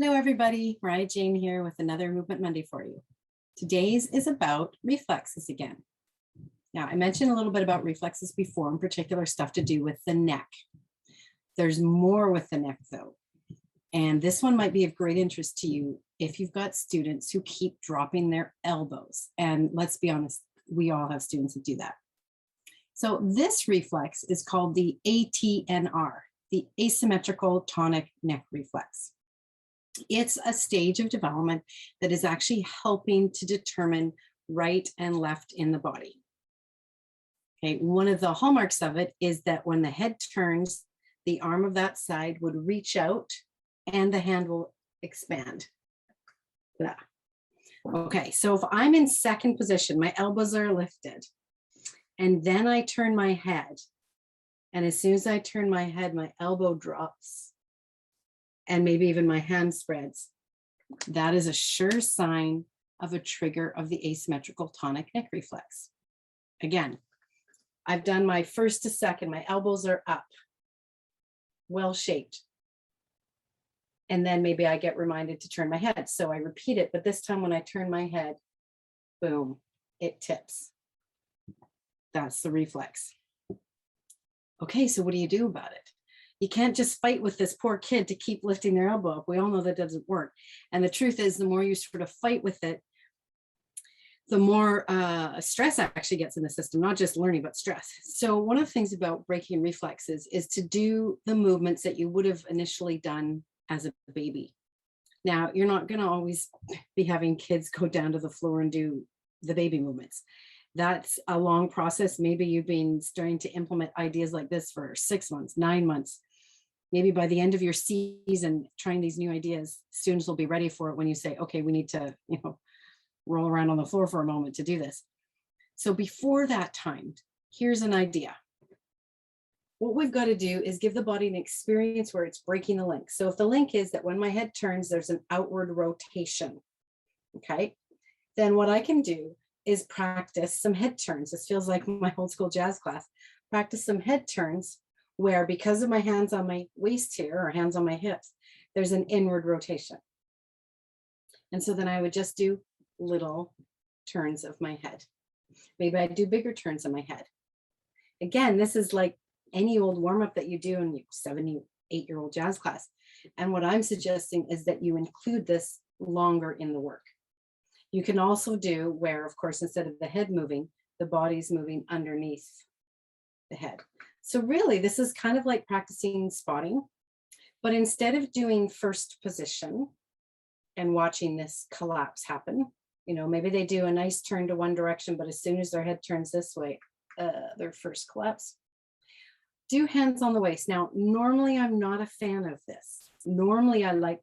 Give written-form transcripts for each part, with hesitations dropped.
Hello everybody, Mariah-Jane here with another Movement Monday for you. Today's is about reflexes again. Now, I mentioned a little bit about reflexes before, in particular stuff to do with the neck. There's more with the neck though. And this one might be of great interest to you if you've got students who keep dropping their elbows. And let's be honest, we all have students that do that. So this reflex is called the Atnr, the Asymmetrical Tonic Neck Reflex. It's a stage of development that is actually helping to determine right and left in the body. Okay, one of the hallmarks of it is that when the head turns, the arm of that side would reach out and the hand will expand. Blah. Okay, so if I'm in second position, my elbows are lifted, and then I turn my head, and as soon as I turn my head, my elbow drops, and maybe even my hand spreads, that is a sure sign of a trigger of the asymmetrical tonic neck reflex. Again, I've done my first to second, my elbows are up, well shaped. And then maybe I get reminded to turn my head. So I repeat it, but this time when I turn my head, boom, it tips. That's the reflex. Okay, so what do you do about it? You can't just fight with this poor kid to keep lifting their elbow up. We all know that doesn't work. And the truth is, the more you sort of fight with it, the more stress actually gets in the system, not just learning, but stress. So one of the things about breaking reflexes is to do the movements that you would have initially done as a baby. Now, you're not going to always be having kids go down to the floor and do the baby movements. That's a long process. Maybe you've been starting to implement ideas like this for 6 months, 9 months. Maybe by the end of your season, trying these new ideas, students will be ready for it when you say, okay, we need to, roll around on the floor for a moment to do this. So before that time, here's an idea. What we've got to do is give the body an experience where it's breaking the link. So if the link is that when my head turns, there's an outward rotation, okay? Then what I can do is practice some head turns. This feels like my old school jazz class. Practice some head turns where, because of my hands on my waist here or hands on my hips, there's an inward rotation. And so then I would just do little turns of my head. Maybe I do bigger turns of my head. Again, this is like any old warm-up that you do in your 7, 8-year-old jazz class. And what I'm suggesting is that you include this longer in the work. You can also do where, of course, instead of the head moving, the body's moving underneath the head. So really, this is kind of like practicing spotting, but instead of doing first position and watching this collapse happen, maybe they do a nice turn to one direction, but as soon as their head turns this way, their first collapse. Do hands on the waist. Now, normally I'm not a fan of this. Normally I like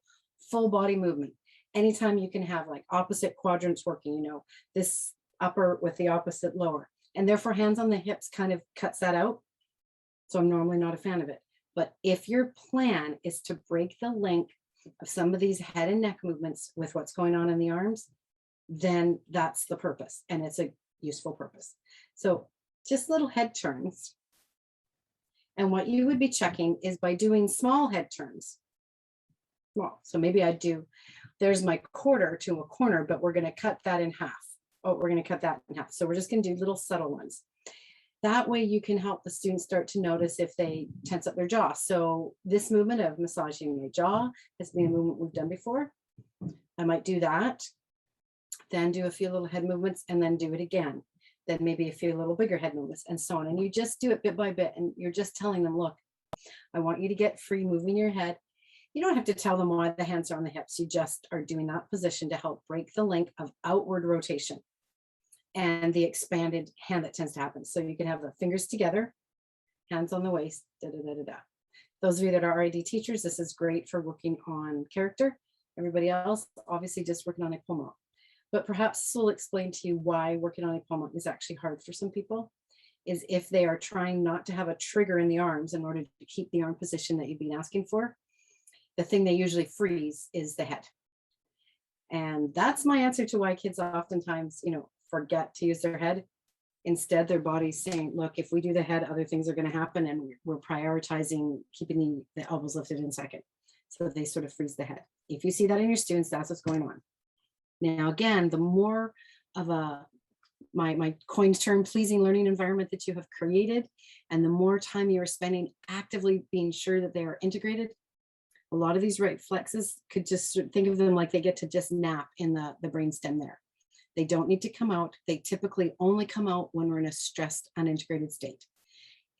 full body movement. Anytime you can have like opposite quadrants working, this upper with the opposite lower, and therefore hands on the hips kind of cuts that out. So I'm normally not a fan of it. But if your plan is to break the link of some of these head and neck movements with what's going on in the arms, then that's the purpose, and it's a useful purpose. So just little head turns. And what you would be checking is by doing small head turns. Well, so maybe I do, there's my quarter to a corner, but we're going to cut that in half. Oh, we're going to cut that in half. So we're just going to do little subtle ones. That way you can help the students start to notice if they tense up their jaw. So this movement of massaging my jaw has been a movement we've done before. I might do that, then do a few little head movements, and then do it again. Then maybe a few little bigger head movements, and so on. And you just do it bit by bit, and you're just telling them, look, I want you to get free moving your head. You don't have to tell them why the hands are on the hips. You just are doing that position to help break the link of outward rotation and the expanded hand that tends to happen. So you can have the fingers together, hands on the waist, da, da, da, da, da. Those of you that are RID teachers, this is great for working on character. Everybody else, obviously just working on épaulement. But perhaps this will explain to you why working on épaulement is actually hard for some people, is if they are trying not to have a trigger in the arms in order to keep the arm position that you've been asking for, the thing they usually freeze is the head. And that's my answer to why kids oftentimes, forget to use their head. Instead, their body's saying, look, if we do the head, other things are going to happen, and we're prioritizing keeping the elbows lifted in second. So they sort of freeze the head. If you see that in your students, that's what's going on. Now, again, the more of my coined term, pleasing learning environment that you have created, and the more time you are spending actively being sure that they are integrated, a lot of these reflexes could just think of them like they get to just nap in the brainstem there. They don't need to come out. They typically only come out when we're in a stressed, unintegrated state,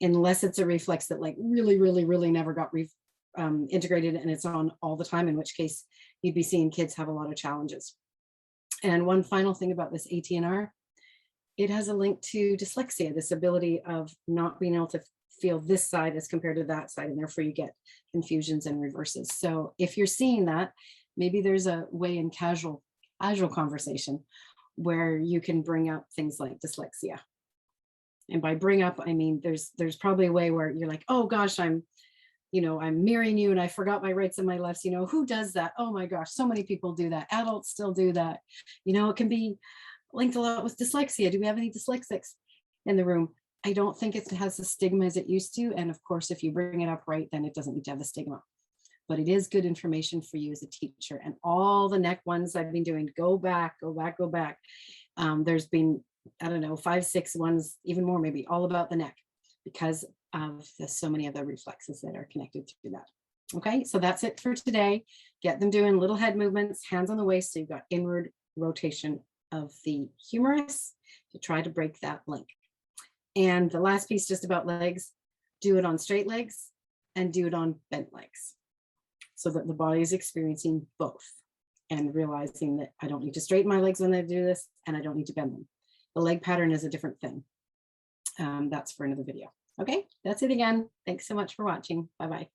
unless it's a reflex that like really never got integrated and it's on all the time, in which case you'd be seeing kids have a lot of challenges. And one final thing about this Atnr, it has a link to dyslexia, this ability of not being able to feel this side as compared to that side, and therefore you get confusions and reverses. So if you're seeing that, maybe there's a way in casual conversation where you can bring up things like dyslexia. And by bring up, I mean, there's probably a way where you're like, oh gosh, I'm mirroring you and I forgot my rights and my lefts. Who does that? Oh my gosh, so many people do that. Adults still do that. It can be linked a lot with dyslexia. Do we have any dyslexics in the room? I don't think it has the stigma as it used to. And of course, if you bring it up right, then it doesn't need to have the stigma. But it is good information for you as a teacher. And all the neck ones I've been doing, go back. There's been, I don't know, 5, 6 ones, even more, maybe all about the neck, because of so many other reflexes that are connected to that. Okay, so that's it for today. Get them doing little head movements, hands on the waist, so you've got inward rotation of the humerus to try to break that link. And the last piece, just about legs, do it on straight legs and do it on bent legs, so that the body is experiencing both and realizing that I don't need to straighten my legs when I do this, and I don't need to bend them. The leg pattern is a different thing. That's for another video. Okay, that's it again. Thanks so much for watching. Bye-bye.